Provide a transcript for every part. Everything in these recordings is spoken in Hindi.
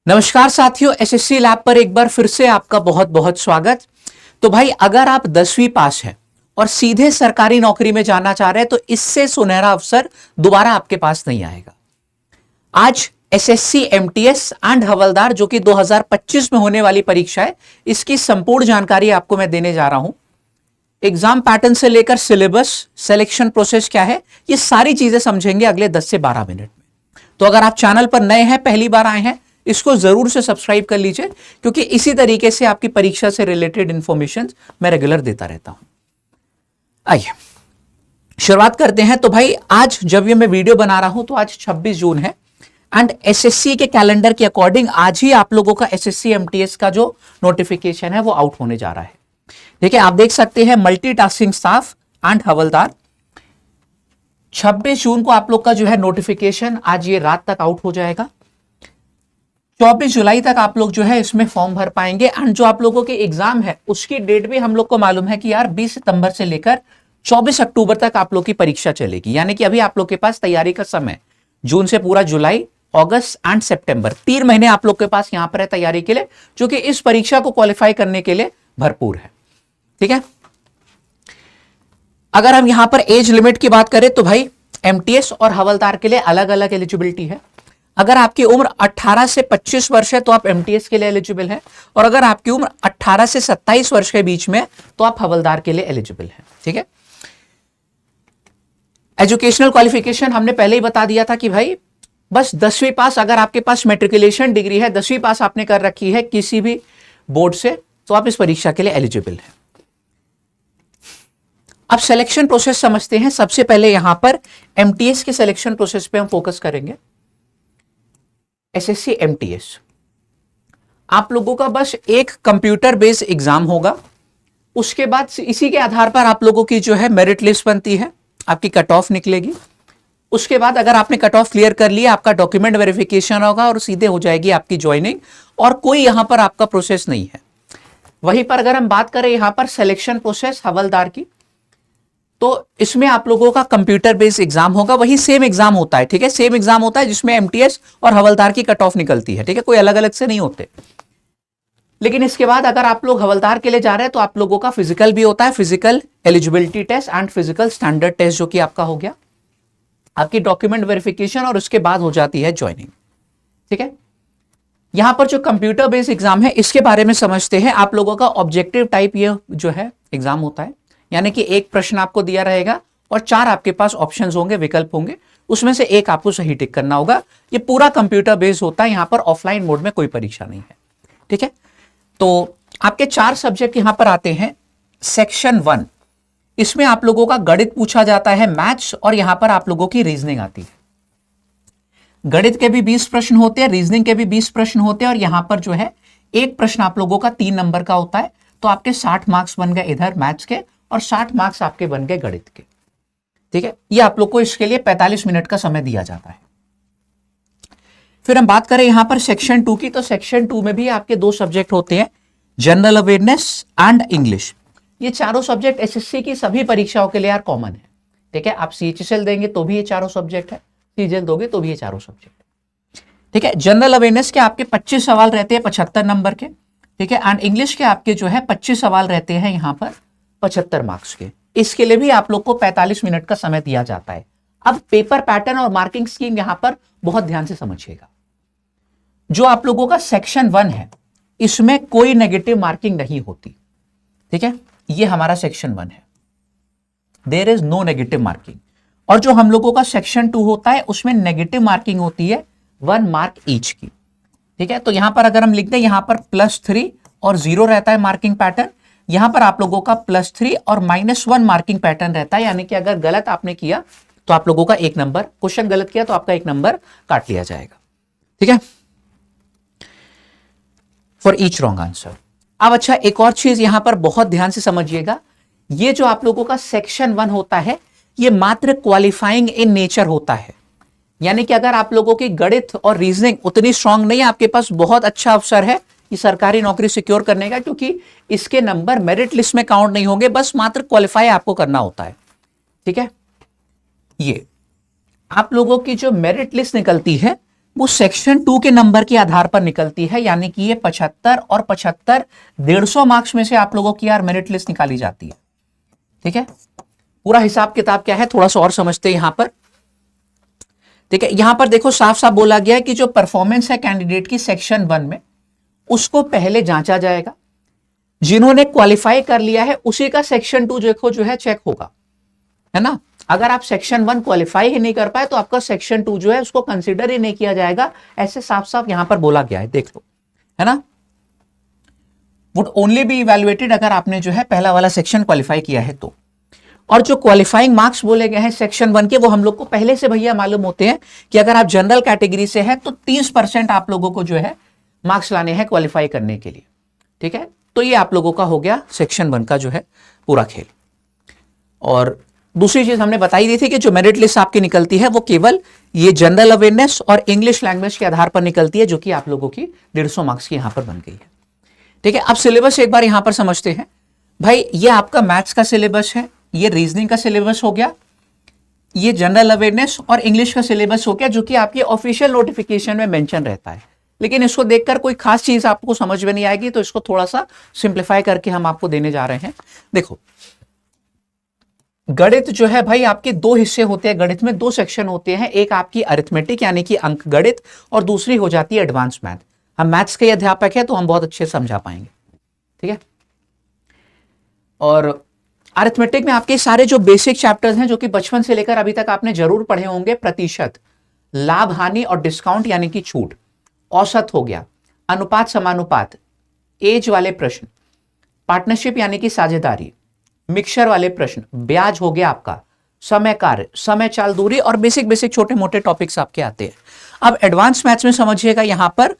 नमस्कार साथियों, एसएससी लैब पर एक बार फिर से आपका बहुत बहुत स्वागत। तो भाई, अगर आप 10वीं पास हैं और सीधे सरकारी नौकरी में जाना चाह रहे हैं तो इससे सुनहरा अवसर दोबारा आपके पास नहीं आएगा। आज एसएससी एमटीएस एंड हवलदार जो कि 2025 में होने वाली परीक्षा है, इसकी संपूर्ण जानकारी आपको मैं देने जा रहा हूं। एग्जाम पैटर्न से लेकर सिलेबस, सिलेक्शन प्रोसेस क्या है, ये सारी चीजें समझेंगे अगले 10 से 12 मिनट में। तो अगर आप चैनल पर नए हैं, पहली बार आए हैं, इसको जरूर से सब्सक्राइब कर लीजिए, क्योंकि इसी तरीके से आपकी परीक्षा से रिलेटेड इंफॉर्मेशन मैं रेगुलर देता रहता हूं। आइए शुरुआत करते हैं। तो भाई, आज जब ये मैं वीडियो बना रहा हूं तो आज 26 जून है एंड एसएससी के कैलेंडर के अकॉर्डिंग आज ही आप लोगों का एसएससी एमटीएस का जो नोटिफिकेशन है वो आउट होने जा रहा है। ठीक है, आप देख सकते हैं मल्टीटास्किंग स्टाफ एंड हवलदार 26 जून को आप लोग का जो है नोटिफिकेशन आज ये रात तक आउट हो जाएगा। 24 जुलाई तक आप लोग जो है इसमें फॉर्म भर पाएंगे एंड जो आप लोगों के एग्जाम है उसकी डेट भी हम लोग को मालूम है कि यार 20 सितंबर से लेकर 24 अक्टूबर तक आप लोग की परीक्षा चलेगी। यानी कि अभी आप लोग के पास तैयारी का समय जून से पूरा जुलाई, अगस्त एंड सितंबर 3 महीने आप लोग के पास यहां पर है तैयारी के लिए, जो कि इस परीक्षा को क्वालिफाई करने के लिए भरपूर है। ठीक है, अगर हम यहां पर एज लिमिट की बात करें तो भाई एमटीएस और हवलदार के लिए अलग अलग एलिजिबिलिटी है। अगर आपकी उम्र 18 से 25 वर्ष है तो आप एमटीएस के लिए एलिजिबल हैं, और अगर आपकी उम्र 18 से 27 वर्ष के बीच में तो आप हवलदार के लिए एलिजिबल हैं। ठीक है, एजुकेशनल क्वालिफिकेशन हमने पहले ही बता दिया था कि भाई बस 10वीं पास, अगर आपके पास मैट्रिकुलेशन डिग्री है, 10वीं पास आपने कर रखी है किसी भी बोर्ड से, तो आप इस परीक्षा के लिए एलिजिबल हैं। अब सिलेक्शन प्रोसेस समझते हैं। सबसे पहले यहां पर एमटीएस के सिलेक्शन प्रोसेस पे हम फोकस करेंगे। एसएससी एमटीएस आप लोगों का बस एक कंप्यूटर बेस्ड एग्जाम होगा। उसके बाद इसी के आधार पर आप लोगों की जो है मेरिट लिस्ट बनती है, आपकी कट ऑफ निकलेगी। उसके बाद अगर आपने कट ऑफ क्लियर कर लिया, आपका डॉक्यूमेंट वेरिफिकेशन होगा और सीधे हो जाएगी आपकी ज्वाइनिंग, और कोई यहां पर आपका प्रोसेस नहीं है। वहीं पर अगर हम बात करें यहां पर सिलेक्शन प्रोसेस हवलदार की, तो इसमें आप लोगों का कंप्यूटर बेस्ड एग्जाम होगा। वही सेम एग्जाम होता है। ठीक है, सेम एग्जाम होता है जिसमें एमटीएस और हवलदार की कट ऑफ निकलती है। ठीक है, कोई अलग अलग से नहीं होते। लेकिन इसके बाद अगर आप लोग हवलदार के लिए जा रहे हैं तो आप लोगों का फिजिकल भी होता है, physical eligibility test and physical standard test, जो कि आपका हो गया, आपकी डॉक्यूमेंट वेरिफिकेशन, और उसके बाद हो जाती है ज्वाइनिंग। ठीक है, यहां पर जो कंप्यूटर बेस्ड एग्जाम है इसके बारे में समझते हैं। आप लोगों का ऑब्जेक्टिव टाइप ये जो है एग्जाम होता है, यानी कि एक प्रश्न आपको दिया रहेगा और 4 आपके पास ऑप्शंस होंगे, विकल्प होंगे, उसमें से एक आपको सही टिक करना होगा। ये पूरा कंप्यूटर बेस्ड होता है, यहां पर ऑफलाइन मोड में कोई परीक्षा नहीं है। ठीक है, तो आपके 4 सब्जेक्ट यहां पर आते हैं। सेक्शन 1, इसमें आप लोगों का गणित पूछा जाता है, मैथ्स, और यहां पर आप लोगों की रीजनिंग आती है। गणित के भी 20 प्रश्न होते हैं, रीजनिंग के भी 20 प्रश्न होते हैं, और यहां पर जो है एक प्रश्न आप लोगों का 3 नंबर का होता है। तो आपके 60 मार्क्स बन गए इधर मैथ्स के, और 60 मार्क्स आपके बन गए गणित के। ठीक है, ये आप लोग को इसके लिए 45 मिनट का समय दिया जाता है। फिर हम बात करें यहां पर सेक्शन 2 की, तो सेक्शन 2 में भी आपके 2 सब्जेक्ट होते हैं, जनरल अवेयरनेस एंड इंग्लिश। ये चारों सब्जेक्ट एसएससी की सभी परीक्षाओं के लिए यार कॉमन है। ठीक है, आप सीएचएसएल देंगे तो भी ये चारों सब्जेक्ट है, सीजीएल दोगे तो भी ये चारों सब्जेक्ट। ठीक है, जनरल अवेयरनेस के आपके 25 सवाल रहते हैं 75 नंबर के। ठीक है, एंड इंग्लिश के आपके जो है 25 सवाल रहते हैं यहां पर 75 मार्क्स के। इसके लिए भी आप लोग को 45 मिनट का समय दिया जाता है। अब पेपर पैटर्न और मार्किंग स्कीम यहां पर बहुत ध्यान से समझिएगा। जो आप लोगों का सेक्शन 1 है, इसमें कोई नेगेटिव मार्किंग नहीं होती। ठीक है, ये हमारा सेक्शन 1 है, there is no negative marking. और जो हम लोगों का सेक्शन 2 होता है उसमें नेगेटिव मार्किंग होती है 1 मार्क ईच की। ठीक है, तो यहां पर अगर हम लिख दें, यहां पर +3 और 0 रहता है मार्किंग पैटर्न। यहां पर आप लोगों का +3 और -1 मार्किंग पैटर्न रहता है, यानी कि अगर गलत आपने किया तो आप लोगों का 1 नंबर, क्वेश्चन गलत किया तो आपका 1 नंबर काट लिया जाएगा। ठीक है, फॉर ईच रॉन्ग आंसर। अब अच्छा, एक और चीज यहां पर बहुत ध्यान से समझिएगा, ये जो आप लोगों का सेक्शन 1 होता है ये मात्र क्वालिफाइंग इन नेचर होता है। यानी कि अगर आप लोगों की गणित और रीजनिंग उतनी स्ट्रांग नहीं है, आपके पास बहुत अच्छा अवसर है कि सरकारी नौकरी सिक्योर करने का, क्योंकि इसके नंबर मेरिट लिस्ट में काउंट नहीं होंगे, बस मात्र क्वालिफाई आपको करना होता है। ठीक है, ये आप लोगों की जो मेरिट लिस्ट निकलती है वो सेक्शन 2 के नंबर के आधार पर निकलती है, यानी कि ये 75 और 75 150 मार्क्स में से आप लोगों की यार मेरिट लिस्ट निकाली जाती है। ठीक है, पूरा हिसाब किताब क्या है थोड़ा सा और समझते हैं यहां पर। ठीक है, यहां पर देखो साफ साफ बोला गया है कि जो परफॉर्मेंस है कैंडिडेट की सेक्शन 1 में, उसको पहले जांचा जाएगा। जिन्होंने क्वालिफाई कर लिया है उसी का सेक्शन 2 देखो जो है चेक होगा, है ना। अगर आप सेक्शन 1 क्वालिफाई ही नहीं कर पाए तो आपका सेक्शन 2 जो है उसको कंसीडर ही नहीं किया जाएगा, ऐसे साफ साफ यहां पर बोला गया है, देख लो, है ना। वुड ओनली बी इवैल्यूएटेड अगर आपने जो है पहला वाला सेक्शन क्वालिफाई किया है तो। और जो क्वालिफाइंग मार्क्स बोले गए हैं सेक्शन 1 के, वो हम लोग को पहले से भैया मालूम होते हैं कि अगर आप जनरल कैटेगरी से है तो 30% आप लोगों को जो है मार्क्स लाने हैं क्वालिफाई करने के लिए। ठीक है, तो ये आप लोगों का हो गया सेक्शन 1 का जो है पूरा खेल। और दूसरी चीज हमने बताई दी थी कि जो मेरिट लिस्ट आपकी निकलती है वो केवल ये जनरल अवेयरनेस और इंग्लिश लैंग्वेज के आधार पर निकलती है, जो कि आप लोगों की 150 मार्क्स की यहां पर बन गई है। ठीक है, अब सिलेबस एक बार यहां पर समझते हैं। भाई ये आपका मैथ्स का सिलेबस है, ये रीजनिंग का सिलेबस हो गया, ये जनरल अवेयरनेस और इंग्लिश का सिलेबस हो गया, जो कि आपकी ऑफिशियल नोटिफिकेशन में मेंशन रहता है। लेकिन इसको देखकर कोई खास चीज आपको समझ में नहीं आएगी, तो इसको थोड़ा सा सिंप्लीफाई करके हम आपको देने जा रहे हैं। देखो, गणित जो है भाई आपके 2 हिस्से होते हैं, गणित में 2 सेक्शन होते हैं, एक आपकी अरिथमेटिक यानी कि अंक गणित, और दूसरी हो जाती है एडवांस मैथ। हम मैथ्स के अध्यापक हैं तो हम बहुत अच्छे से समझा पाएंगे। ठीक है, और अरिथमेटिक में आपके सारे जो बेसिक चैप्टर्स हैं जो कि बचपन से लेकर अभी तक आपने जरूर पढ़े होंगे, प्रतिशत, लाभ हानि और डिस्काउंट यानी कि छूट, औसत हो गया, अनुपात समानुपात, एज वाले प्रश्न, पार्टनरशिप यानी कि साझेदारी, मिक्सचर वाले प्रश्न, ब्याज हो गया आपका, समय कार्य, समय चाल दूरी, और बेसिक बेसिक छोटे मोटे टॉपिक्स आपके आते हैं। अब एडवांस मैथ्स में समझिएगा, यहां पर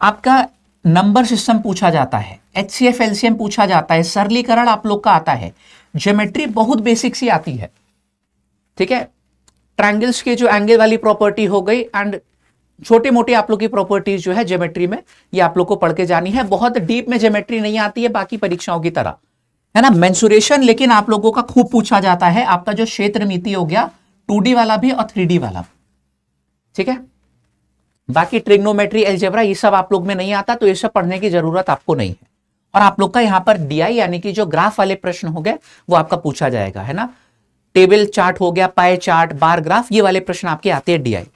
आपका नंबर सिस्टम पूछा जाता है, एचसीएफ एलसीएम पूछा जाता है, सरलीकरण आप लोग का आता है, ज्योमेट्री बहुत बेसिक सी आती है। ठीक है, ट्रायंगल्स के जो एंगल वाली प्रॉपर्टी हो गई, एंड छोटी मोटी आप लोग की प्रॉपर्टीज जो है ज्योमेट्री में, ये आप लोग को पढ़ के जानी है। बहुत डीप में ज्योमेट्री नहीं आती है बाकी परीक्षाओं की तरह, है ना। मेंसुरेशन लेकिन आप लोगों का खूब पूछा जाता है, आपका जो क्षेत्र मिति हो गया 2D वाला भी और 3D वाला। ठीक है, बाकी ट्रिग्नोमेट्री, अलजेब्रा ये सब आप लोग में नहीं आता, तो ये सब पढ़ने की जरूरत आपको नहीं है। और आप लोग का यहां पर डीआई यानी कि जो ग्राफ वाले प्रश्न हो गए वो आपका पूछा जाएगा, है ना। टेबल चार्ट हो गया, पाए चार्ट, बार ग्राफ, ये वाले प्रश्न आपके आते हैं डीआई।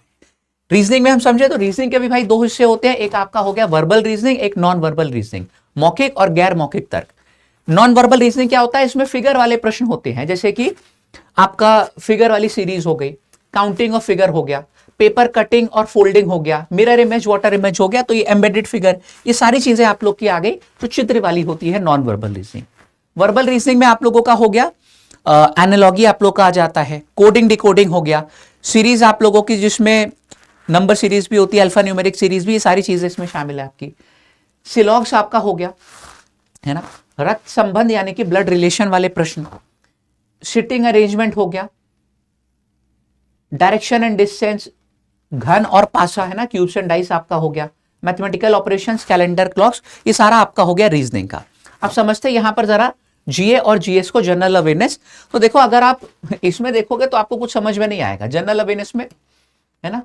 रीजनिंग में हम समझे तो रीजनिंग के भी भाई 2 हिस्से होते हैं, एक आपका हो गया वर्बल रीजनिंग, एक नॉन वर्बल रीजनिंग, मौखिक और गैर मौखिक तर्क। नॉन वर्बल रीजनिंग क्या होता है, इसमें फिगर वाले प्रश्न होते हैं, जैसे कि आपका फिगर वाली सीरीज हो गई, काउंटिंग ऑफ फिगर हो गया, पेपर कटिंग और फोल्डिंग हो गया, मिरर इमेज, वाटर इमेज हो गया, तो ये एम्बेडेड फिगर, ये सारी चीजें आप लोग की आ गई जो चित्र वाली होती है non verbal reasoning. Verbal reasoning में आप लोगों का हो गया एनालॉजी आप लोग का आ जाता है, कोडिंग डिकोडिंग हो गया, सीरीज आप लोगों की जिसमें नंबर सीरीज भी होती है, अल्फा न्यूमेरिक सीरीज भी, ये सारी चीजें इसमें शामिल है आपकी। सिलॉग्स आपका हो गया, है ना, रक्त संबंध यानी कि ब्लड रिलेशन वाले प्रश्न, सिटिंग अरेंजमेंट हो गया, डायरेक्शन एंड डिस्टेंस, घन और पासा, है ना, क्यूब्स एंड डाइस आपका हो गया, मैथमेटिकल ऑपरेशंस, कैलेंडर, क्लॉक्स, ये सारा आपका हो गया रीजनिंग का। अब समझते हैं यहां पर जरा जीए और जीएस को, जनरल अवेयरनेस। तो देखो अगर आप इसमें देखोगे तो आपको कुछ समझ में नहीं आएगा जनरल अवेयरनेस में, है ना।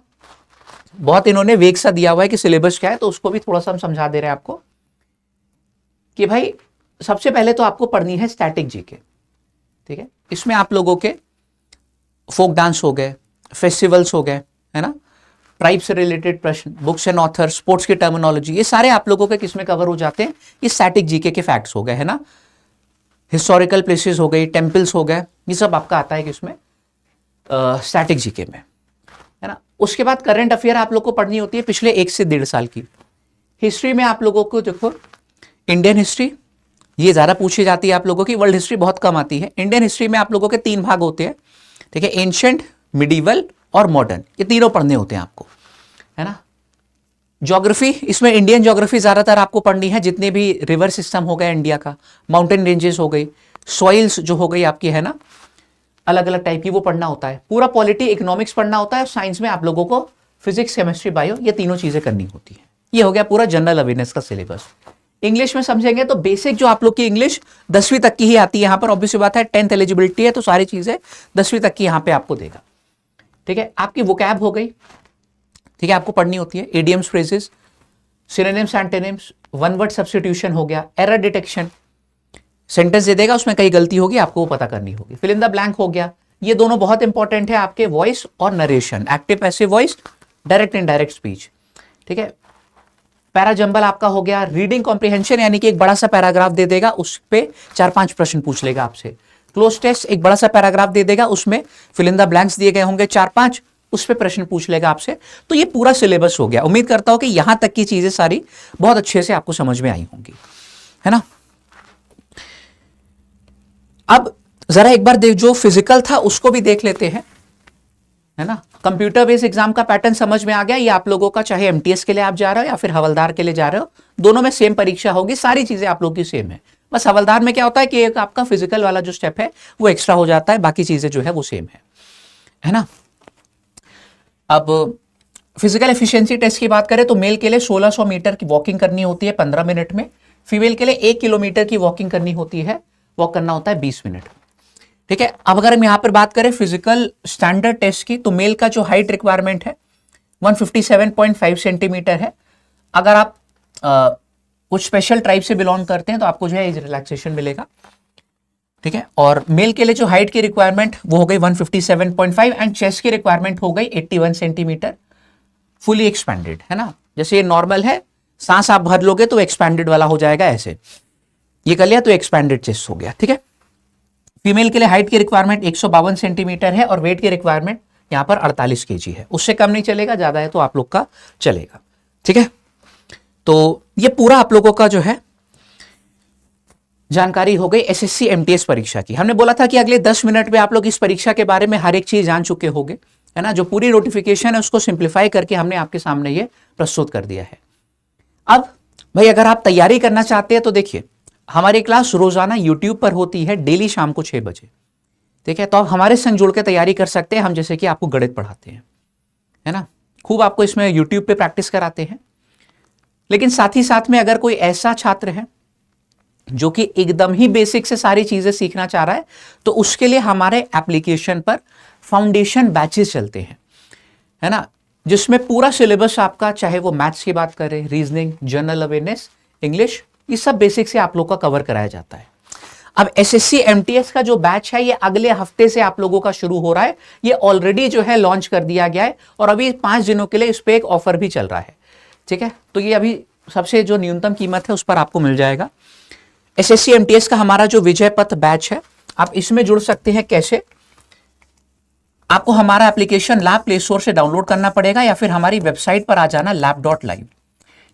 बहुत इन्होंने वेग सा दिया हुआ है कि सिलेबस क्या है, तो उसको भी थोड़ा सा हम समझा दे रहे हैं आपको कि भाई सबसे पहले तो आपको पढ़नी है स्टैटिक जीके। ठीक है, इसमें आप लोगों के फोक डांस हो गए, फेस्टिवल्स हो गए, है ना, ट्राइब से रिलेटेड प्रश्न, बुक्स एंड ऑथर, स्पोर्ट्स की टर्मिनोलॉजी, ये सारे आप लोगों के किसमें कवर हो जाते हैं, ये स्टैटिक जीके के फैक्ट्स हो गए, है ना। हिस्टोरिकल प्लेसेस हो गई, टेम्पल्स हो गए, ये सब आपका आता है किसमें, स्टैटिक जीके में, है ना। उसके बाद करंट अफेयर आप लोग को पढ़नी होती है पिछले 1 से 1.5 साल की। हिस्ट्री में आप लोगों को देखो इंडियन हिस्ट्री, ये ज्यादा पूछी जाती है आप लोगों की, वर्ल्ड हिस्ट्री बहुत कम आती है। इंडियन हिस्ट्री में आप लोगों के 3 भाग होते हैं, ठीक है, एंशिएंट, मिडिवल और मॉडर्न, ये तीनों पढ़ने होते हैं आपको, है ना। ज्योग्राफी, इसमें इंडियन ज्योग्राफी ज्यादातर आपको पढ़नी है, जितने भी रिवर सिस्टम हो गए इंडिया का, माउंटेन रेंजेस हो गई, सॉइल्स जो हो गई आपकी, है ना, अलग अलग टाइप की, वो पढ़ना होता है। पूरा पॉलिटी, इकोनॉमिक्स पढ़ना होता है, और साइंस में आप लोगों को फिजिक्स, केमिस्ट्री, बायो, ये तीनों चीजें करनी होती है। ये हो गया पूरा जनरल अवेयरनेस का सिलेबस। इंग्लिश में समझेंगे तो बेसिक जो आप लोग की इंग्लिश 10वीं तक की ही आती है, यहां पर ऑब्वियस बात है 10th एलिजिबिलिटी है, तो सारी चीजें 10वीं तक की यहां पे आपको देगा। ठीक है, आपकी वोकैब हो गई, ठीक है, आपको पढ़नी होती है। Idioms, phrases, synonyms, antonyms, one word substitution हो गया, एरर डिटेक्शन, सेंटेंस दे देगा उसमें कहीं गलती होगी आपको वो पता करनी होगी, फिल इन द ब्लैंक हो गया। ये दोनों बहुत इंपॉर्टेंट है आपके वॉइस और narration, active passive voice, direct indirect speech. ठीक है, पैराजंबल आपका हो गया रीडिंग कॉम्प्रिहेंशन, यानी कि एक बड़ा सा पैराग्राफ दे देगा उस पे 4-5 प्रश्न पूछ लेगा आपसे। क्लोज टेस्ट, एक बड़ा सा पैराग्राफ दे देगा उसमें फिल इन द ब्लैंक्स दिए गए होंगे 4-5, उस पे प्रश्न पूछ लेगा आपसे। तो ये पूरा सिलेबस हो गया। उम्मीद करता हूं कि यहां तक की चीजें सारी बहुत अच्छे से आपको समझ में आई होंगी, है ना। अब जरा एक बार देख, जो फिजिकल था उसको भी देख लेते हैं, है ना। कंप्यूटर बेस्ड एग्जाम का पैटर्न समझ में आ गया। ये आप लोगों का चाहे एमटीएस के लिए आप जा रहे हो या फिर हवलदार के लिए जा रहे हो, दोनों में सेम परीक्षा होगी, सारी चीजें आप लोग की सेम है। बस हवलदार में क्या होता है कि एक आपका फिजिकल वाला जो स्टेप है वो एक्स्ट्रा हो जाता है, बाकी चीजें जो है वो सेम है ना। अब फिजिकल एफिशिएंसी टेस्ट की बात करें तो मेल के लिए 1600 मीटर की वॉकिंग करनी होती है 15 मिनट में, फीमेल के लिए 1 किलोमीटर की वॉकिंग करनी होती है, वॉक करना होता है 20 मिनट। ठीक है, अब अगर हम यहां पर बात करें फिजिकल स्टैंडर्ड टेस्ट की, तो मेल का जो हाइट रिक्वायरमेंट है 157.5 सेंटीमीटर है। अगर आप कुछ स्पेशल ट्राइब से बिलोंग करते हैं तो आपको जो है एज रिलैक्सेशन मिलेगा। ठीक है, और मेल के लिए जो हाइट की रिक्वायरमेंट वो हो गई 157.5 एंड चेस्ट की रिक्वायरमेंट हो गई 81 सेंटीमीटर फुली एक्सपैंडेड, है ना। जैसे ये नॉर्मल है, सांस आप भर लोगे तो एक्सपैंडेड वाला हो जाएगा, ऐसे ये कर लिया तो एक्सपैंडेड चेस्ट हो गया। ठीक है, फीमेल के लिए हाइट की रिक्वायरमेंट 152 सेंटीमीटर है और वेट की रिक्वायरमेंट यहां पर 48 केजी है, उससे कम नहीं चलेगा, ज्यादा है तो आप लोग का चलेगा। ठीक है, तो ये पूरा आप लोगों का जो है जानकारी हो गई एसएससी एमटीएस परीक्षा की। हमने बोला था कि अगले 10 मिनट में आप लोग इस परीक्षा के बारे में हर एक चीज जान चुके होंगे, है ना। जो पूरी नोटिफिकेशन है उसको सिंप्लीफाई करके हमने आपके सामने ये प्रस्तुत कर दिया है। अब भाई अगर आप तैयारी करना चाहते हैं तो देखिए, हमारी क्लास रोजाना यूट्यूब पर होती है डेली शाम को 6 बजे। ठीक है, तो आप हमारे संग जुड़ के तैयारी कर सकते हैं। हम जैसे कि आपको गणित पढ़ाते हैं, है ना, खूब आपको इसमें यूट्यूब पे प्रैक्टिस कराते हैं। लेकिन साथ ही साथ में अगर कोई ऐसा छात्र है जो कि एकदम ही बेसिक से सारी चीजें सीखना चाह रहा है, तो उसके लिए हमारे एप्लीकेशन पर फाउंडेशन बैचेस चलते हैं, है ना, जिसमें पूरा सिलेबस आपका, चाहे वो मैथ्स की बात करें, रीजनिंग, जनरल अवेयरनेस, इंग्लिश, ये सब बेसिक से आप लोग का कवर कराया जाता है। अब एसएससी एमटीएस का जो बैच है ये अगले हफ्ते से आप लोगों का शुरू हो रहा है। ये ऑलरेडी जो है लॉन्च कर दिया गया है और अभी 5 दिनों के लिए इस पे एक ऑफर भी चल रहा है। ठीक है, तो ये अभी सबसे जो न्यूनतम कीमत है उस पर आपको मिल जाएगा। एसएससी एमटीएस का हमारा जो विजय पथ बैच है, आप इसमें जुड़ सकते हैं। कैसे? आपको हमारा एप्लीकेशन लैब प्ले स्टोर से डाउनलोड करना पड़ेगा या फिर हमारी वेबसाइट पर आ जाना lab.live।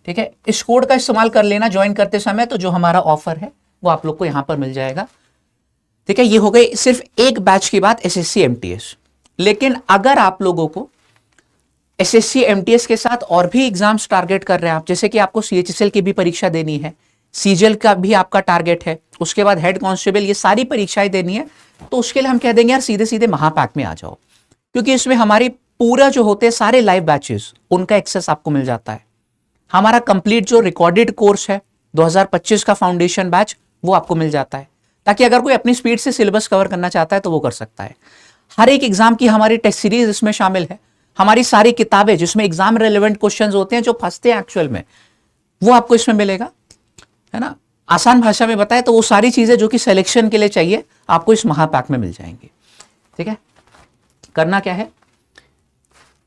ठीक है, इस कोड का इस्तेमाल कर लेना ज्वाइन करते समय, तो जो हमारा ऑफर है वो आप लोग को यहां पर मिल जाएगा। ठीक है, ये हो गई सिर्फ एक बैच की बात एसएससी एमटीएस। लेकिन अगर आप लोगों को एसएससी एमटीएस के साथ और भी एग्जाम्स टारगेट कर रहे हैं आप, जैसे कि आपको सीएचएसएल की भी परीक्षा देनी है, सीजीएल का भी आपका टारगेट है, उसके बाद हेड कांस्टेबल, ये सारी परीक्षाएं देनी है, तो उसके लिए हम कह देंगे यार सीधे सीधे महापैक में आ जाओ, क्योंकि इसमें हमारी पूरा जो होते हैं सारे लाइव बैचेस, उनका एक्सेस आपको मिल जाता है। हमारा कंप्लीट जो रिकॉर्डेड कोर्स है 2025 का फाउंडेशन बैच, वो आपको मिल जाता है, ताकि अगर कोई अपनी स्पीड से सिलेबस कवर करना चाहता है तो वो कर सकता है। हर एक एग्जाम की हमारी टेस्ट सीरीज इसमें शामिल है। हमारी सारी किताबें जिसमें एग्जाम रेलेवेंट क्वेश्चंस होते हैं, जो फंसते हैं एक्चुअल में, वो आपको इसमें मिलेगा, है ना। आसान भाषा में बताए तो वो सारी चीजें जो कि सिलेक्शन के लिए चाहिए आपको इस महापैक में मिल जाएंगी। ठीक है, करना क्या है,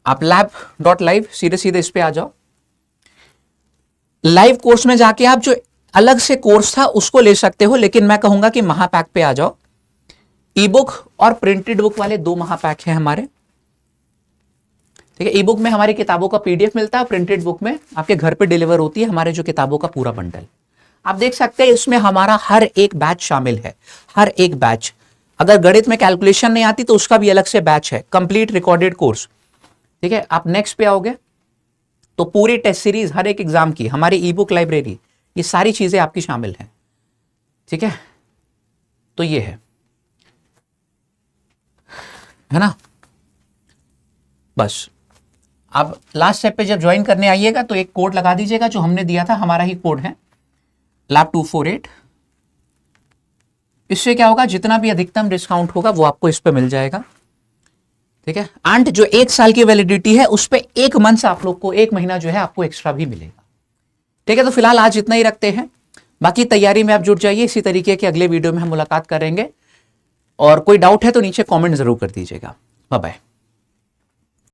आप lab.live सीधे सीधे इस पे आ जाओ। लाइव कोर्स में जाके आप जो अलग से कोर्स था उसको ले सकते हो, लेकिन मैं कहूंगा कि महापैक पे आ जाओ। ई बुक और प्रिंटेड बुक वाले 2 महापैक हैं हमारे। ठीक है, ई बुक में हमारी किताबों का पीडीएफ मिलता है, प्रिंटेड बुक में आपके घर पे डिलीवर होती है हमारे जो किताबों का पूरा बंडल। आप देख सकते हैं इसमें हमारा हर एक बैच शामिल है, हर एक बैच। अगर गणित में कैलकुलेशन नहीं आती तो उसका भी अलग से बैच है, कंप्लीट रिकॉर्डेड कोर्स। ठीक है, आप नेक्स्ट पे आओगे तो पूरी टेस्ट सीरीज हर एक एग्जाम की, हमारी ई बुक लाइब्रेरी, ये सारी चीजें आपकी शामिल हैं। ठीक है, तो ये है ना। बस आप लास्ट स्टेप पे जब ज्वाइन करने आइएगा तो एक कोड लगा दीजिएगा, जो हमने दिया था, हमारा ही कोड है lab248। इससे क्या होगा, जितना भी अधिकतम डिस्काउंट होगा वो आपको इस पे मिल जाएगा। ठीक है। एंड जो 1 साल की वैलिडिटी है उस पे 1 मंथ आप लोग को 1 महीना जो है आपको एक्स्ट्रा भी मिलेगा। ठीक है, तो फिलहाल आज इतना ही रखते हैं, बाकी तैयारी में आप जुट जाइए। इसी तरीके के अगले वीडियो में हम मुलाकात करेंगे, और कोई डाउट है तो नीचे कमेंट जरूर कर दीजिएगा। Bye bye.